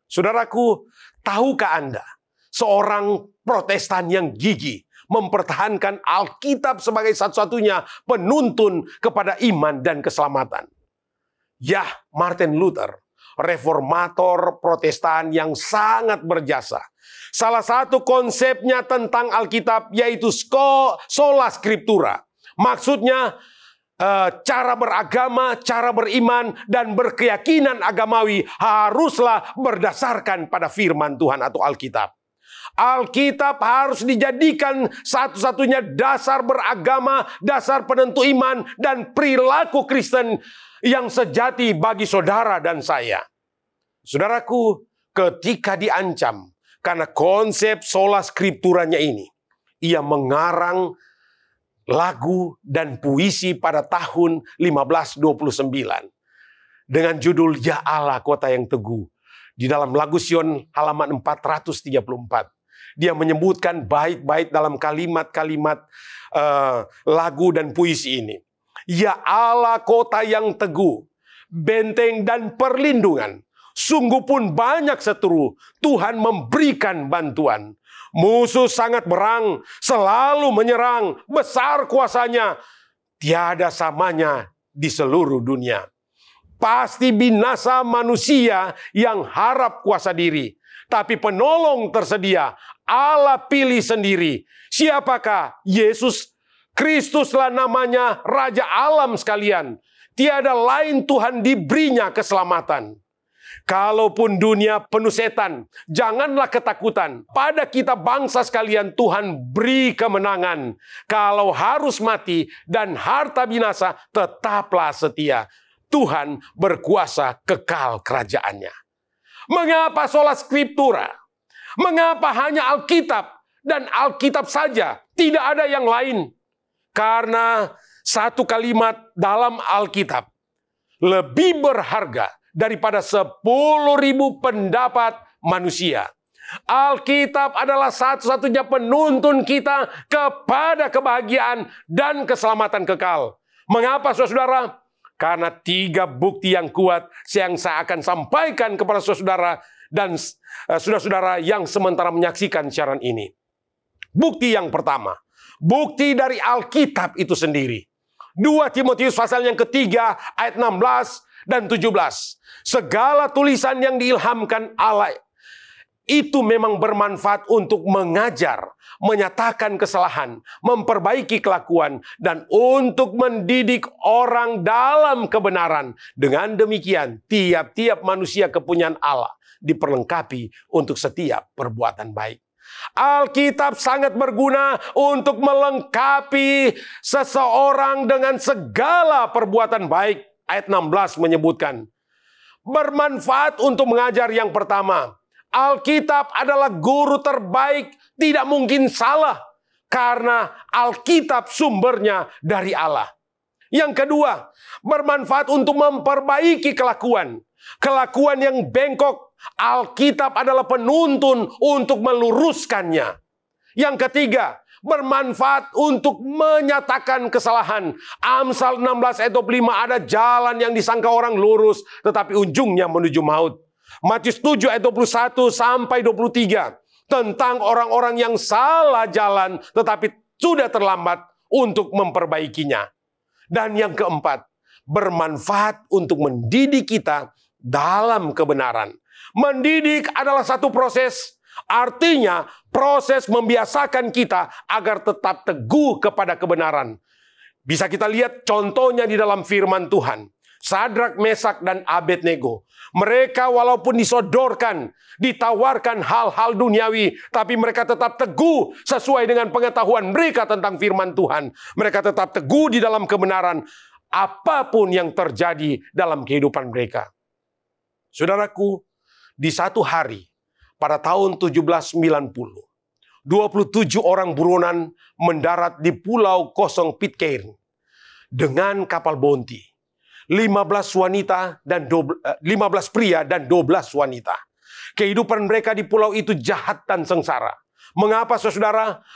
Saudaraku, tahukah Anda seorang Protestan yang gigih mempertahankan Alkitab sebagai satu-satunya penuntun kepada iman dan keselamatan? Ya, Martin Luther, reformator Protestan yang sangat berjasa. Salah satu konsepnya tentang Alkitab yaitu sola scriptura. Maksudnya cara beragama, cara beriman, dan berkeyakinan agamawi haruslah berdasarkan pada firman Tuhan atau Alkitab. Alkitab harus dijadikan satu-satunya dasar beragama, dasar penentu iman, dan perilaku Kristen yang sejati bagi saudara dan saya. Saudaraku, ketika diancam karena konsep sola scripturanya ini, ia mengarang lagu dan puisi pada tahun 1529 dengan judul Ya Allah Kota yang Teguh. Di dalam lagu Sion halaman 434, dia menyebutkan bait-bait dalam kalimat-kalimat lagu dan puisi ini. Ya Allah Kota yang Teguh, benteng dan perlindungan, sungguh pun banyak seteru, Tuhan memberikan bantuan. Musuh sangat berang, selalu menyerang, besar kuasanya, tiada samanya di seluruh dunia. Pasti binasa manusia yang harap kuasa diri, tapi penolong tersedia, Allah pilih sendiri. Siapakah? Yesus Kristuslah namanya, Raja alam sekalian. Tiada lain Tuhan diberinya keselamatan. Kalaupun dunia penuh setan, janganlah ketakutan. Pada kita bangsa sekalian Tuhan beri kemenangan. Kalau harus mati dan harta binasa, tetaplah setia. Tuhan berkuasa kekal kerajaannya. Mengapa sola scriptura? Mengapa hanya Alkitab dan Alkitab saja? Tidak ada yang lain. Karena satu kalimat dalam Alkitab lebih berharga daripada 10.000 pendapat manusia. Alkitab adalah satu-satunya penuntun kita kepada kebahagiaan dan keselamatan kekal. Mengapa, saudara? Karena 3 bukti yang kuat yang saya akan sampaikan kepada saudara dan saudara-saudara yang sementara menyaksikan siaran ini. Bukti yang pertama, bukti dari Alkitab itu sendiri. 2 Timotius pasal yang ketiga ayat 16 dan 17. Segala tulisan yang diilhamkan Allah itu memang bermanfaat untuk mengajar, menyatakan kesalahan, memperbaiki kelakuan, dan untuk mendidik orang dalam kebenaran. Dengan demikian, tiap-tiap manusia kepunyaan Allah diperlengkapi untuk setiap perbuatan baik. Alkitab sangat berguna untuk melengkapi seseorang dengan segala perbuatan baik. Ayat 16 menyebutkan, bermanfaat untuk mengajar. Yang pertama, Alkitab adalah guru terbaik, tidak mungkin salah, karena Alkitab sumbernya dari Allah. Yang kedua, bermanfaat untuk memperbaiki kelakuan. Kelakuan yang bengkok, Alkitab adalah penuntun untuk meluruskannya. Yang ketiga, bermanfaat untuk menyatakan kesalahan. Amsal 16 ayat 25, ada jalan yang disangka orang lurus, tetapi ujungnya menuju maut. Matius 7 ayat 21 sampai 23, tentang orang-orang yang salah jalan, tetapi sudah terlambat untuk memperbaikinya. Dan yang keempat, bermanfaat untuk mendidik kita dalam kebenaran. Mendidik adalah satu proses, artinya proses membiasakan kita agar tetap teguh kepada kebenaran. Bisa kita lihat contohnya di dalam firman Tuhan. Sadrak, Mesak, dan Abednego. Mereka walaupun disodorkan, ditawarkan hal-hal duniawi, tapi mereka tetap teguh sesuai dengan pengetahuan mereka tentang firman Tuhan. Mereka tetap teguh di dalam kebenaran, apapun yang terjadi dalam kehidupan mereka. Saudaraku, di satu hari, pada tahun 1790, 27 orang buronan mendarat di Pulau Kosong Pitcairn dengan kapal bounty. 15 pria dan 12 wanita. Kehidupan mereka di pulau itu jahat dan sengsara. Mengapa, saudara?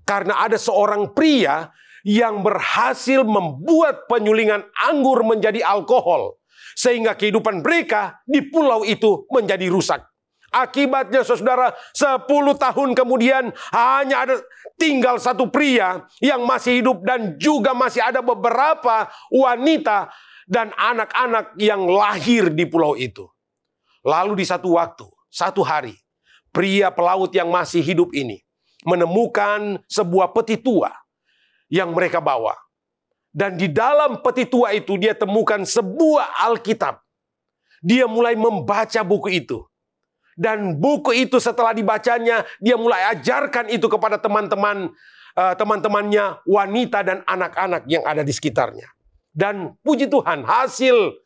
Karena ada seorang pria yang berhasil membuat penyulingan anggur menjadi alkohol, sehingga kehidupan mereka di pulau itu menjadi rusak. Akibatnya, saudara, 10 tahun kemudian hanya ada tinggal satu pria yang masih hidup, dan juga masih ada beberapa wanita dan anak-anak yang lahir di pulau itu. Lalu di satu waktu, satu hari, pria pelaut yang masih hidup ini menemukan sebuah peti tua yang mereka bawa. Dan di dalam peti tua itu dia temukan sebuah Alkitab. Dia mulai membaca buku itu. Dan buku itu setelah dibacanya, dia mulai ajarkan itu kepada teman-temannya, wanita dan anak-anak yang ada di sekitarnya. Dan puji Tuhan, hasil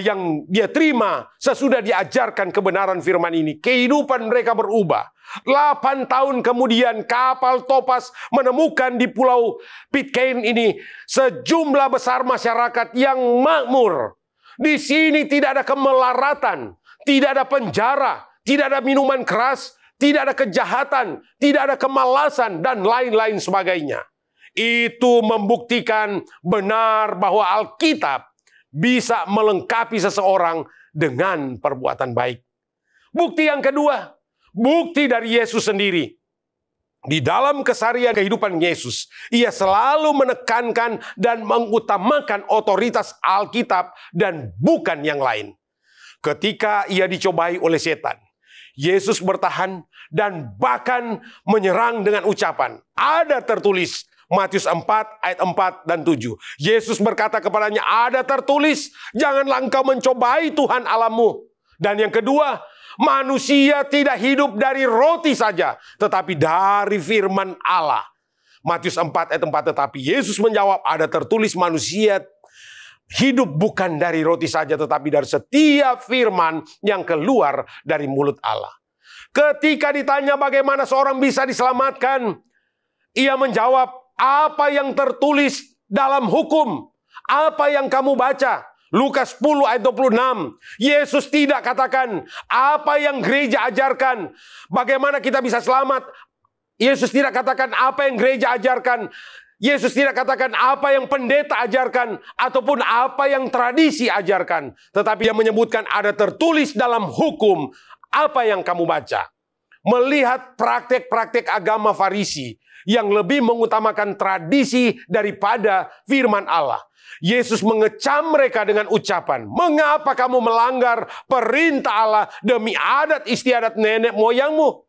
yang dia terima sesudah diajarkan kebenaran firman ini, kehidupan mereka berubah. 8 tahun kemudian kapal Topaz menemukan di Pulau Pitcairn ini sejumlah besar masyarakat yang makmur. Di sini tidak ada kemelaratan, tidak ada penjara, tidak ada minuman keras, tidak ada kejahatan, tidak ada kemalasan, dan lain-lain sebagainya. Itu membuktikan benar bahwa Alkitab bisa melengkapi seseorang dengan perbuatan baik. Bukti yang kedua, bukti dari Yesus sendiri. Di dalam keseharian kehidupan Yesus, ia selalu menekankan dan mengutamakan otoritas Alkitab dan bukan yang lain. Ketika ia dicobai oleh setan, Yesus bertahan dan bahkan menyerang dengan ucapan. Ada tertulis, Matius 4 ayat 4 dan 7. Yesus berkata kepadanya, ada tertulis, janganlah engkau mencobai Tuhan Allahmu. Dan yang kedua, manusia tidak hidup dari roti saja, tetapi dari firman Allah. Matius 4 ayat 4, tetapi Yesus menjawab, ada tertulis manusia hidup bukan dari roti saja, tetapi dari setiap firman yang keluar dari mulut Allah. Ketika ditanya bagaimana seorang bisa diselamatkan, ia menjawab, apa yang tertulis dalam hukum, apa yang kamu baca. Lukas 10 ayat 26. Yesus tidak katakan apa yang gereja ajarkan, bagaimana kita bisa selamat. Yesus tidak katakan apa yang gereja ajarkan. Yesus tidak katakan apa yang pendeta ajarkan ataupun apa yang tradisi ajarkan. Tetapi Dia menyebutkan ada tertulis dalam hukum apa yang kamu baca. Melihat praktek-praktek agama Farisi yang lebih mengutamakan tradisi daripada firman Allah. Yesus mengecam mereka dengan ucapan, mengapa kamu melanggar perintah Allah demi adat istiadat nenek moyangmu?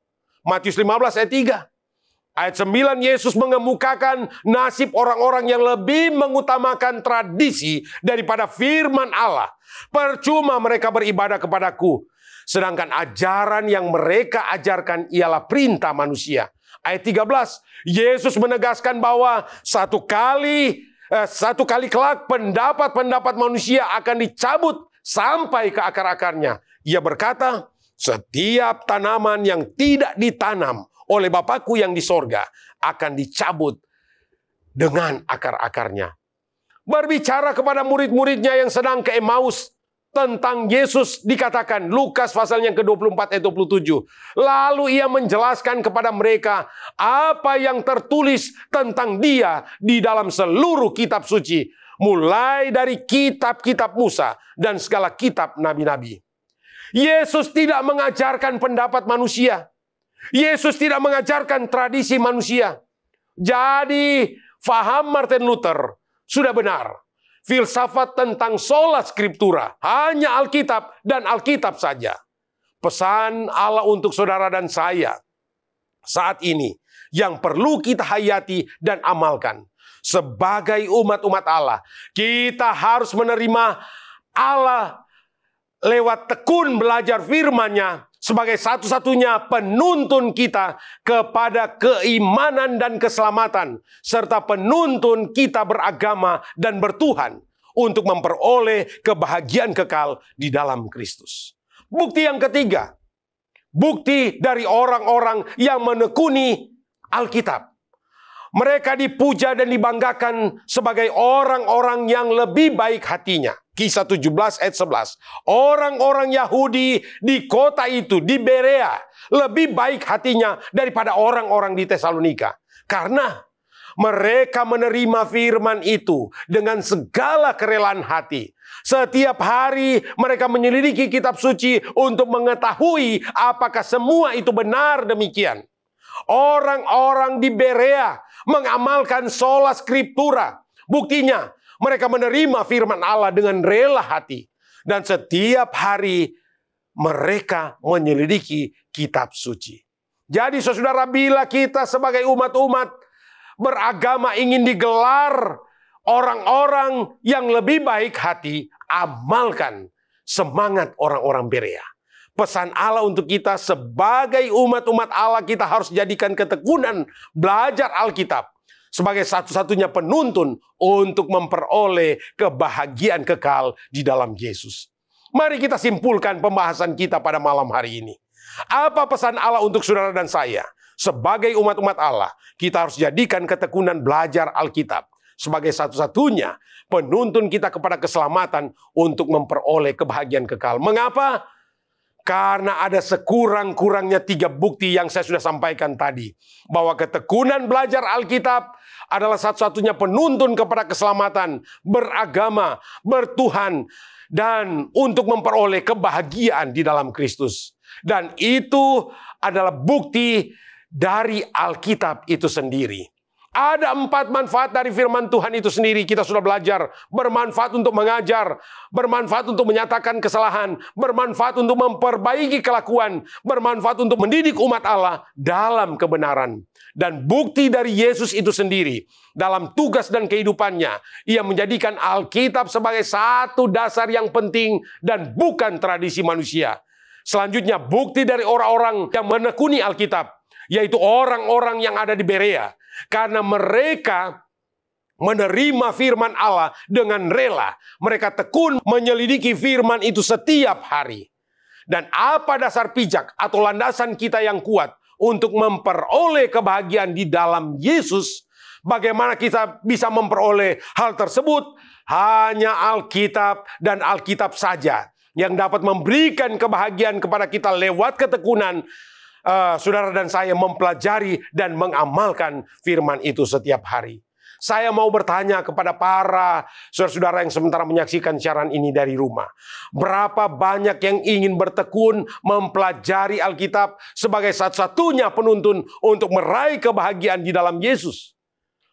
Matius 15 ayat 3. Ayat 9, Yesus mengemukakan nasib orang-orang yang lebih mengutamakan tradisi daripada firman Allah. Percuma mereka beribadah kepadaku, sedangkan ajaran yang mereka ajarkan ialah perintah manusia. Ayat 13, Yesus menegaskan bahwa satu kali kelak pendapat-pendapat manusia akan dicabut sampai ke akar-akarnya. Ia berkata, setiap tanaman yang tidak ditanam oleh Bapakku yang di sorga akan dicabut dengan akar-akarnya. Berbicara kepada murid-muridnya yang sedang ke Emmaus tentang Yesus, dikatakan Lukas pasal yang ke-24 ayat 27. Lalu ia menjelaskan kepada mereka apa yang tertulis tentang Dia di dalam seluruh kitab suci, mulai dari kitab-kitab Musa dan segala kitab nabi-nabi. Yesus tidak mengajarkan pendapat manusia. Yesus tidak mengajarkan tradisi manusia. Jadi faham Martin Luther sudah benar. Filsafat tentang sola scriptura, hanya Alkitab dan Alkitab saja. Pesan Allah untuk saudara dan saya saat ini yang perlu kita hayati dan amalkan. Sebagai umat-umat Allah, kita harus menerima Allah lewat tekun belajar firman-Nya sebagai satu-satunya penuntun kita kepada keimanan dan keselamatan, serta penuntun kita beragama dan bertuhan untuk memperoleh kebahagiaan kekal di dalam Kristus. Bukti yang ketiga, bukti dari orang-orang yang menekuni Alkitab. Mereka dipuja dan dibanggakan sebagai orang-orang yang lebih baik hatinya. Kisah 17 ayat 11. Orang-orang Yahudi di kota itu, di Berea, lebih baik hatinya daripada orang-orang di Tesalonika. Karena mereka menerima firman itu dengan segala kerelaan hati. Setiap hari mereka menyelidiki kitab suci untuk mengetahui apakah semua itu benar demikian. Orang-orang di Berea mengamalkan sola scriptura. Buktinya, mereka menerima firman Allah dengan rela hati. Dan setiap hari mereka menyelidiki kitab suci. Jadi saudara, bila kita sebagai umat-umat beragama ingin digelar orang-orang yang lebih baik hati, amalkan semangat orang-orang Berea. Pesan Allah untuk kita sebagai umat-umat Allah, kita harus jadikan ketekunan belajar Alkitab sebagai satu-satunya penuntun untuk memperoleh kebahagiaan kekal di dalam Yesus. Mari kita simpulkan pembahasan kita pada malam hari ini. Apa pesan Allah untuk saudara dan saya? Sebagai umat-umat Allah, kita harus jadikan ketekunan belajar Alkitab sebagai satu-satunya penuntun kita kepada keselamatan untuk memperoleh kebahagiaan kekal. Mengapa? Karena ada sekurang-kurangnya 3 bukti yang saya sudah sampaikan tadi. Bahwa ketekunan belajar Alkitab adalah satu-satunya penuntun kepada keselamatan, beragama, bertuhan, dan untuk memperoleh kebahagiaan di dalam Kristus. Dan itu adalah bukti dari Alkitab itu sendiri. Ada 4 manfaat dari firman Tuhan itu sendiri. Kita sudah belajar. Bermanfaat untuk mengajar, bermanfaat untuk menyatakan kesalahan, bermanfaat untuk memperbaiki kelakuan, bermanfaat untuk mendidik umat Allah dalam kebenaran. Dan bukti dari Yesus itu sendiri dalam tugas dan kehidupannya, ia menjadikan Alkitab sebagai satu dasar yang penting dan bukan tradisi manusia. Selanjutnya, bukti dari orang-orang yang menekuni Alkitab, yaitu orang-orang yang ada di Berea. Karena mereka menerima firman Allah dengan rela. Mereka tekun menyelidiki firman itu setiap hari. Dan apa dasar pijak atau landasan kita yang kuat untuk memperoleh kebahagiaan di dalam Yesus? Bagaimana kita bisa memperoleh hal tersebut? Hanya Alkitab dan Alkitab saja yang dapat memberikan kebahagiaan kepada kita lewat ketekunan. Saudara dan saya mempelajari dan mengamalkan firman itu setiap hari. Saya mau bertanya kepada para saudara-saudara yang sementara menyaksikan siaran ini dari rumah. Berapa banyak yang ingin bertekun mempelajari Alkitab sebagai satu-satunya penuntun untuk meraih kebahagiaan di dalam Yesus?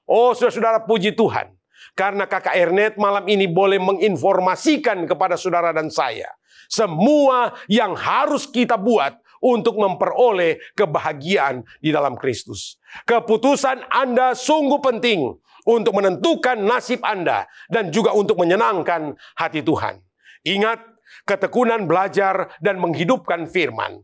Oh saudara-saudara, puji Tuhan. Karena KKR.net malam ini boleh menginformasikan kepada saudara dan saya semua yang harus kita buat untuk memperoleh kebahagiaan di dalam Kristus. Keputusan Anda sungguh penting untuk menentukan nasib Anda dan juga untuk menyenangkan hati Tuhan. Ingat, ketekunan belajar dan menghidupkan firman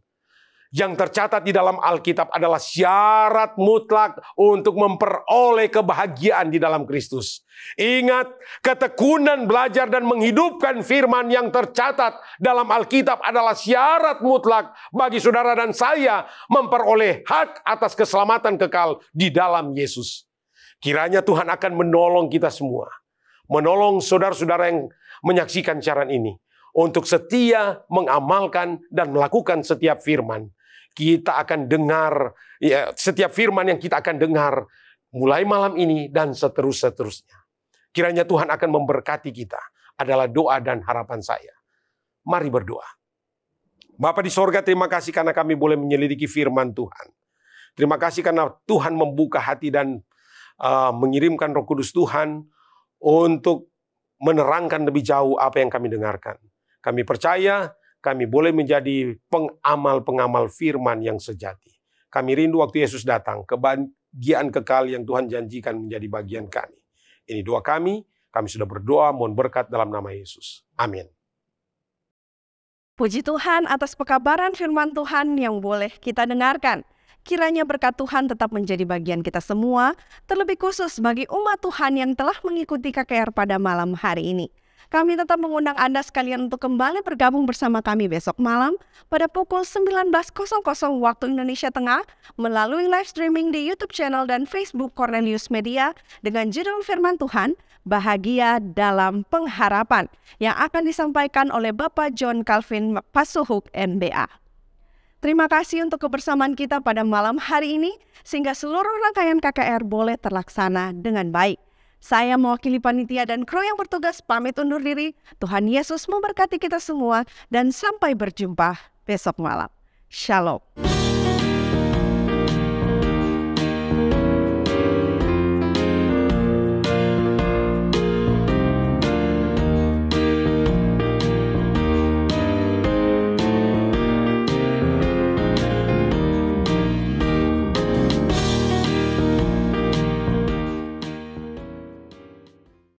yang tercatat di dalam Alkitab adalah syarat mutlak untuk memperoleh kebahagiaan di dalam Kristus. Ingat, ketekunan belajar dan menghidupkan firman yang tercatat dalam Alkitab adalah syarat mutlak bagi saudara dan saya memperoleh hak atas keselamatan kekal di dalam Yesus. Kiranya Tuhan akan menolong kita semua, menolong saudara-saudara yang menyaksikan siaran ini untuk setia mengamalkan dan melakukan setiap firman. Kita akan dengar setiap firman yang kita akan dengar mulai malam ini dan seterusnya. Kiranya Tuhan akan memberkati kita. Adalah doa dan harapan saya. Mari berdoa. Bapa di sorga, terima kasih karena kami boleh menyelidiki firman Tuhan. Terima kasih karena Tuhan membuka hati dan mengirimkan Roh Kudus Tuhan untuk menerangkan lebih jauh apa yang kami dengarkan. Kami percaya kami boleh menjadi pengamal-pengamal firman yang sejati. Kami rindu waktu Yesus datang, kebahagiaan kekal yang Tuhan janjikan menjadi bagian kami. Ini doa kami sudah berdoa, mohon berkat dalam nama Yesus. Amin. Puji Tuhan atas pekabaran firman Tuhan yang boleh kita dengarkan. Kiranya berkat Tuhan tetap menjadi bagian kita semua, terlebih khusus bagi umat Tuhan yang telah mengikuti KKR pada malam hari ini. Kami tetap mengundang Anda sekalian untuk kembali bergabung bersama kami besok malam pada pukul 19.00 waktu Indonesia Tengah melalui live streaming di YouTube channel dan Facebook Cornelius Media dengan judul firman Tuhan, Bahagia dalam Pengharapan, yang akan disampaikan oleh Bapak John Calvin Pasuhuk MBA. Terima kasih untuk kebersamaan kita pada malam hari ini, sehingga seluruh rangkaian KKR boleh terlaksana dengan baik. Saya mewakili panitia dan kru yang bertugas pamit undur diri. Tuhan Yesus memberkati kita semua dan sampai berjumpa besok malam. Shalom.